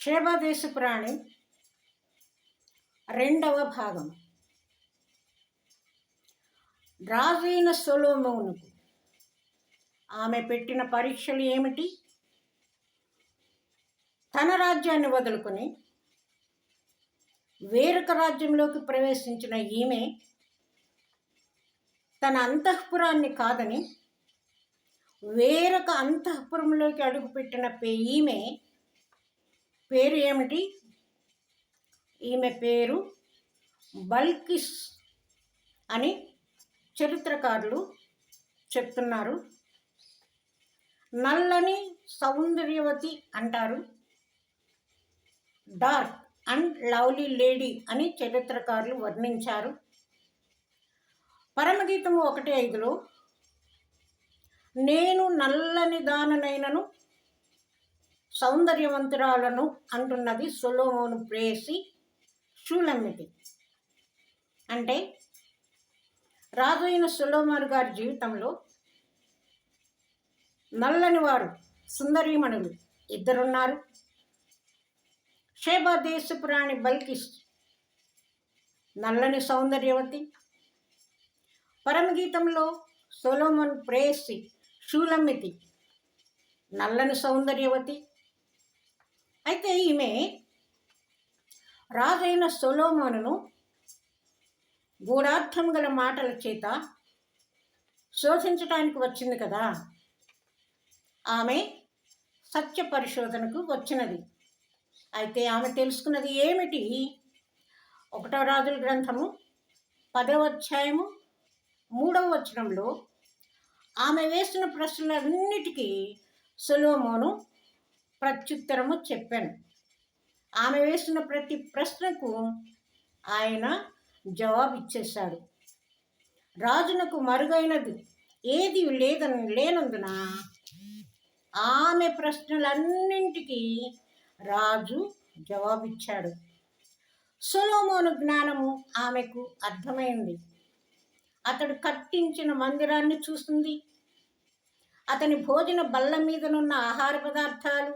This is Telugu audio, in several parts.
షేబా దేశపు రాణి రెండవ భాగం. రాజైన సొలొమోనుకు ఆమె పెట్టిన పరీక్షలు ఏమిటి? తన రాజ్యాన్ని వదులుకొని వేరొక రాజ్యంలోకి ప్రవేశించిన ఈమె తన అంతఃపురాన్ని కాదని వేరొక అంతఃపురంలోకి అడుగుపెట్టిన ఈమె పేరు ఏమిటి? ఈమె పేరు బల్కిస్ అని చరిత్రకారులు చెప్తున్నారు. నల్లని సౌందర్యవతి అంటారు. డార్క్ అండ్ లవ్లీ లేడీ అని చరిత్రకారులు వర్ణించారు. పరమగీతము 1:5లో నేను నల్లని దాననైనను సౌందర్యవంతురాలను అంటున్నది సొలొమోను ప్రేయసి షూలమ్మితి. అంటే రాజు అయిన సొలొమోను గారి జీవితంలో నల్లని వారు సుందరీమణులు ఇద్దరున్నారు. షేబా దేశపు రాణి బల్కిస్ నల్లని సౌందర్యవతి. పరమగీతంలో సొలొమోను ప్రేయసి షూలమ్మితి నల్లని సౌందర్యవతి. అయితే ఈమె రాజైన సొలొమోనును గూఢార్థం గల మాటల చేత శోధించడానికి వచ్చింది కదా. ఆమె సత్య పరిశోధనకు వచ్చినది. అయితే ఆమె తెలుసుకున్నది ఏమిటి? 1వ రాజుల గ్రంథము 10వ అధ్యాయము 3వ వచనంలో ఆమె వేసిన ప్రశ్నలన్నిటికీ సొలొమోను ప్రత్యుత్తరము చెప్పాను. ఆమె వేసిన ప్రతి ప్రశ్నకు ఆయన జవాబిచ్చేశాడు. రాజునకు మరుగైనది ఏది లేనందున ఆమె ప్రశ్నలన్నింటికీ రాజు జవాబిచ్చాడు. సొలొమోను జ్ఞానము ఆమెకు అర్థమైంది. అతడు కట్టించిన మందిరాన్ని చూసింది. అతని భోజన బల్ల మీదనున్న ఆహార పదార్థాలు,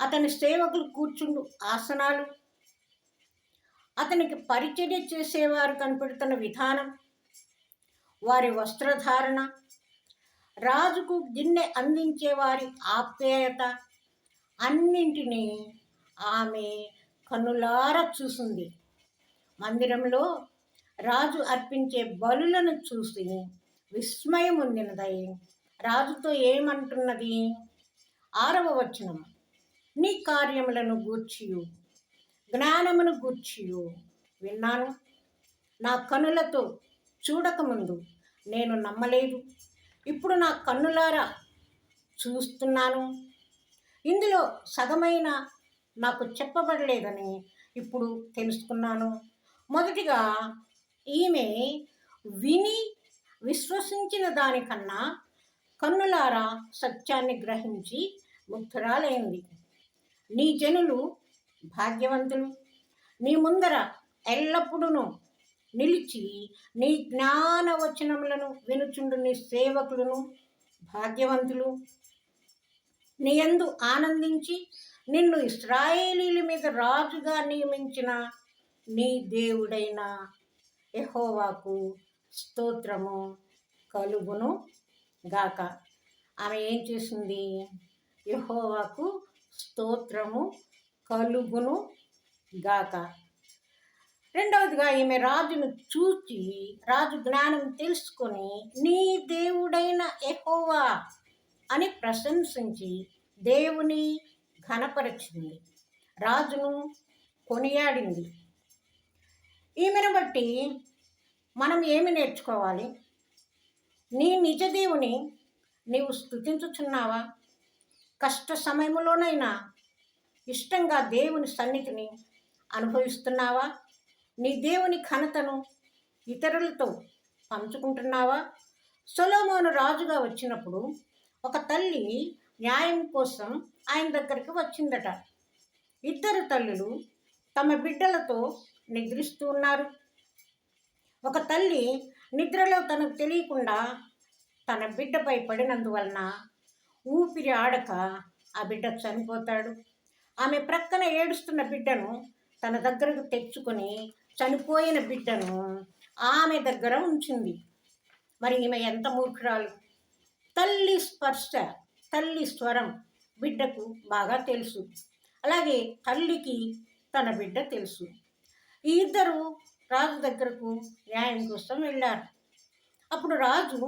అతని సేవకులు కూర్చుండు ఆసనాలు, అతనికి పరిచర్య చేసేవారు కనిపెడుతున్న విధానం, వారి వస్త్రధారణ, రాజుకు గిన్నె అందించేవారి ఆప్యాయత అన్నింటినీ ఆమె కన్నులారా చూసింది. మందిరంలో రాజు అర్పించే బలులను చూసి విస్మయం పొందినదై రాజుతో ఏమంటున్నది? 6వ వచనం, నీ కార్యములను గూర్చియు జ్ఞానమును గూర్చియు విన్నాను. నా కన్నులతో చూడకముందు నేను నమ్మలేదు, ఇప్పుడు నా కన్నులారా చూస్తున్నాను. ఇందులో సగమైన నాకు చెప్పబడలేదని ఇప్పుడు తెలుసుకున్నాను. మొదటిగా ఈమె విని విశ్వసించిన దానికన్నా కన్నులారా సత్యాన్ని గ్రహించి ముగ్ధురాలైంది. నీ జనులు భాగ్యవంతులు, నీ ముందర ఎల్లప్పుడూ నిలిచి నీ జ్ఞాన వచనములను వినుచుండు నీ సేవకులను భాగ్యవంతులు. నీ యందు ఆనందించి నిన్ను ఇశ్రాయేలీయుల మీద రాజుగా నియమించిన నీ దేవుడైన యెహోవాకు స్తోత్రము కలుగును గాక. ఆమె ఏం చేసింది? యెహోవాకు స్తోత్రము కలుగును గాక. రెండవదిగా ఈమె రాజును చూచి రాజు జ్ఞానం తెలుసుకొని నీ దేవుడైన యెహోవా అని ప్రశంసించి దేవుని ఘనపరిచింది, రాజును కొనియాడింది. ఈమెను బట్టి మనం ఏమి నేర్చుకోవాలి? నీ నిజ దేవుని నీవు స్తుతించుచున్నావా? కష్ట సమయంలోనైనా ఇష్టంగా దేవుని సన్నిధిని అనుభవిస్తున్నావా? నీ దేవుని ఘనతను ఇతరులతో పంచుకుంటున్నావా? సొలొమోను రాజుగా వచ్చినప్పుడు ఒక తల్లి న్యాయం కోసం ఆయన దగ్గరికి వచ్చిందట. 2 తల్లులు తమ బిడ్డలతో నిద్రిస్తూ ఉన్నారు. ఒక తల్లి నిద్రలో తనకు తెలియకుండా తన బిడ్డపై పడినందువలన ఊపిరి ఆడక ఆ బిడ్డ చనిపోతాడు. ఆమె ప్రక్కన ఏడుస్తున్న బిడ్డను తన దగ్గరకు తెచ్చుకొని చనిపోయిన బిడ్డను ఆమె దగ్గర ఉంచింది. మరి ఈమె ఎంత మూర్ఖురాలు! తల్లి స్పర్శ, తల్లి స్వరం బిడ్డకు బాగా తెలుసు. అలాగే తల్లికి తన బిడ్డ తెలుసు. ఈ ఇద్దరు రాజు దగ్గరకు న్యాయం కోసం వెళ్ళారు. అప్పుడు రాజు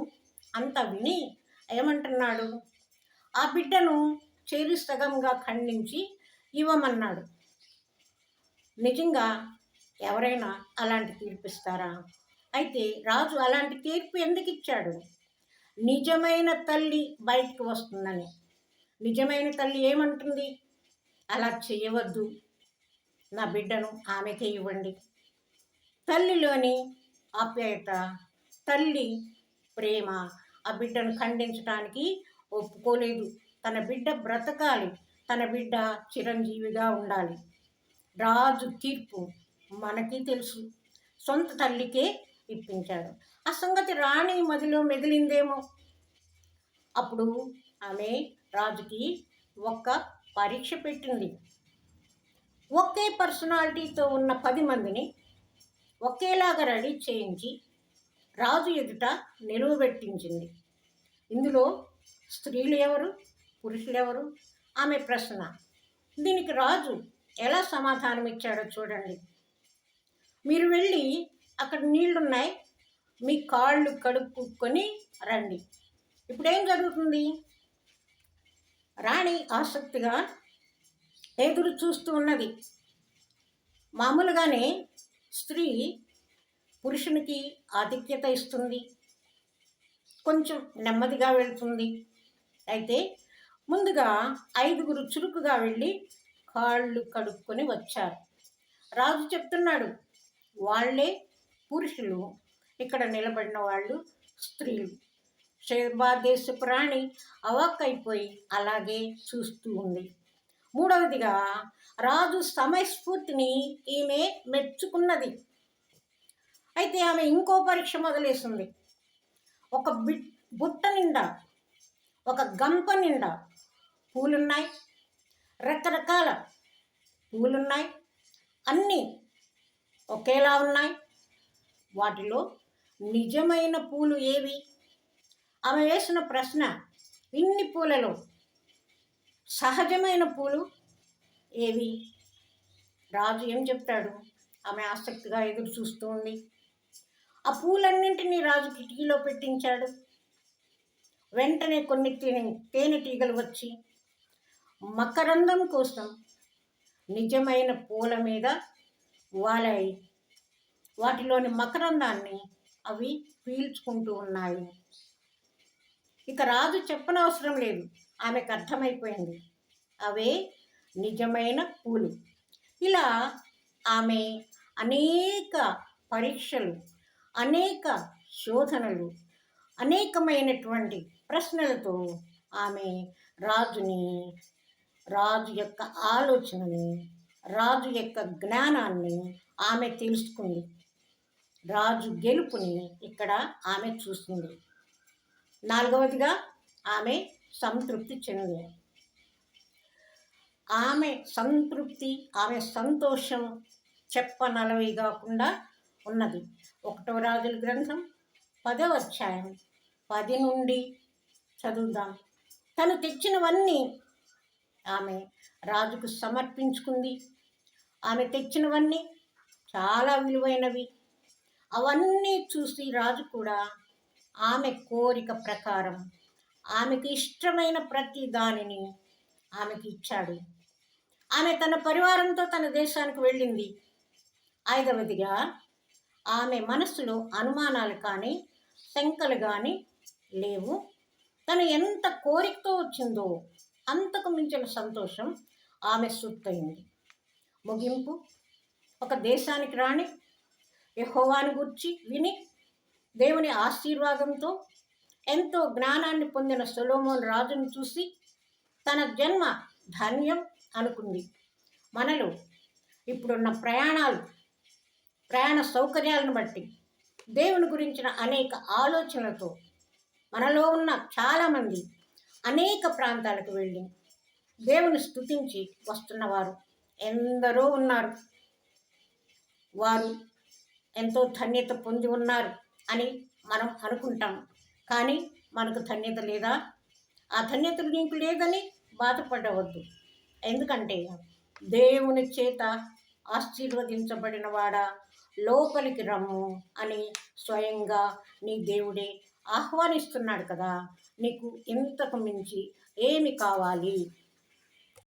అంతా విని ఏమంటున్నాడు, ఆ బిడ్డను చేరి సగంగా ఖండించి ఇవ్వమన్నాడు. నిజంగా ఎవరైనా అలాంటి తీర్పు ఇస్తారా? అయితే రాజు అలాంటి తీర్పు ఎందుకు ఇచ్చాడు? నిజమైన తల్లి బయటకు వస్తుందని. నిజమైన తల్లి ఏమంటుంది? అలా చేయవద్దు, నా బిడ్డను ఆమెకే ఇవ్వండి. తల్లిలోని ఆప్యాయత, తల్లి ప్రేమ ఆ బిడ్డను ఖండించడానికి ఒప్పుకోలేదు. తన బిడ్డ బ్రతకాలి, తన బిడ్డ చిరంజీవిగా ఉండాలి. రాజు తీర్పు మనకి తెలుసు, సొంత తల్లికే ఇప్పించాడు. ఆ సంగతి రాణి మదిలో మెదిలిందేమో. అప్పుడు ఆమె రాజుకి ఒక్క పరీక్ష పెట్టింది. ఒకే పర్సనాలిటీతో ఉన్న 10 మందిని ఒకేలాగా రెడీ చేయించి రాజు ఎదుట నిలువబెట్టించింది. ఇందులో స్త్రీలు ఎవరు, పురుషులు ఎవరు? ఆమె ప్రశ్న. దీనికి రాజు ఎలా సమాధానం ఇచ్చాడో చూడండి. మీరు వెళ్ళి అక్కడ నీళ్లున్నాయి, మీ కాళ్ళు కడుక్కొని రండి. ఇప్పుడేం జరుగుతుంది? రాణి ఆసక్తిగా ఎదురు చూస్తూ ఉన్నది. మామూలుగానే స్త్రీ పురుషునికి ఆధిక్యత ఇస్తుంది, కొంచెం నెమ్మదిగా వెళ్తుంది. అయితే ముందుగా 5 చురుకుగా వెళ్ళి కాళ్ళు కడుక్కొని వచ్చారు. రాజు చెప్తున్నాడు, వాళ్ళే పురుషులు, ఇక్కడ నిలబడిన వాళ్ళు స్త్రీలు. షేర్బా దేశపు రాణి అవాక్కైపోయి అలాగే చూస్తూ ఉంది. మూడవదిగా రాజు సమయస్ఫూర్తిని ఈమె మెచ్చుకున్నది. అయితే ఆమె ఇంకో పరీక్ష మొదలేసింది. ఒక బుట్ట నిండా, ఒక గంప నిండా పూలున్నాయి, రకరకాల పూలున్నాయి, అన్నీ ఒకేలా ఉన్నాయి. వాటిలో నిజమైన పూలు ఏవి? ఆమె వేసిన ప్రశ్న. ఇన్ని పూలలో సహజమైన పూలు ఏవి? రాజు ఏం చెప్తాడు? ఆమె ఆసక్తిగా ఎదురు చూస్తూ ఉంది. ఆ పూలన్నింటినీ రాజు కిటికీలో పెట్టించాడు. వెంటనే కొన్ని తేనెటీగలు వచ్చి మకరందం కోసం నిజమైన పూల మీద వాలాయి. వాటిలోని మకరందాన్ని అవి పీల్చుకుంటూ ఉన్నాయి. ఇక రాజు చెప్పనవసరం లేదు, ఆమెకు అర్థమైపోయింది, అవే నిజమైన పూలు. ఇలా ఆమె అనేక పరీక్షలు, అనేక శోధనలు, అనేకమైనటువంటి ప్రశ్నలతో ఆమె రాజు యొక్క ఆలోచనని, రాజు యొక్క జ్ఞానాన్ని ఆమె తెలుసుకుంది. రాజు గెలుపుని ఇక్కడ ఆమె చూస్తుంది. 4వదిగా ఆమె సంతృప్తి చెందింది. ఆమె సంతృప్తి, ఆమె సంతోషం చెప్పనలవి కాకుండా ఉన్నది. 1వ రాజుల గ్రంథం 10వ అధ్యాయం 10 నుండి చదువుదాం. తను తెచ్చినవన్నీ ఆమె రాజుకు సమర్పించుకుంది. ఆమె తెచ్చినవన్నీ చాలా విలువైనవి. అవన్నీ చూసి రాజు కూడా ఆమె కోరిక ప్రకారం ఆమెకు ఇష్టమైన ప్రతి దానిని ఆమెకి ఇచ్చాడు. ఆమె తన పరివారంతో తన దేశానికి వెళ్ళింది. 5వదిగా ఆమె మనసులో అనుమానాలు కానీ శంకలు కానీ లేవు. తను ఎంత కోరికతో వచ్చిందో అంతకు మించిన సంతోషం ఆమె సొత్తయింది. ముగింపు. ఒక దేశానికి రాణి యెహోవాను గూర్చి విని దేవుని ఆశీర్వాదంతో ఎంతో జ్ఞానాన్ని పొందిన సొలొమోను రాజును చూసి తన జన్మ ధన్యం అనుకుంది. మనలో ఇప్పుడున్న ప్రయాణ సౌకర్యాలను బట్టి దేవుని గురించిన అనేక ఆలోచనలతో మనలో ఉన్న చాలామంది అనేక ప్రాంతాలకు వెళ్ళి దేవుని స్తుతించి వస్తున్నవారు ఎందరో ఉన్నారు. వారు ఎంతో ధన్యత పొంది ఉన్నారు అని మనం అనుకుంటాం. కానీ మనకు ధన్యత లేదా? ఆ ధన్యత నీకు లేదని బాధపడవద్దు. ఎందుకంటే దేవుని చేత ఆశీర్వదించబడిన వాడా, లోపలికి రమ్ము అని స్వయంగా నీ దేవుడే ఆహ్వానిస్తున్నాడు కదా. నీకు ఇంతకు మించి ఏమి కావాలి?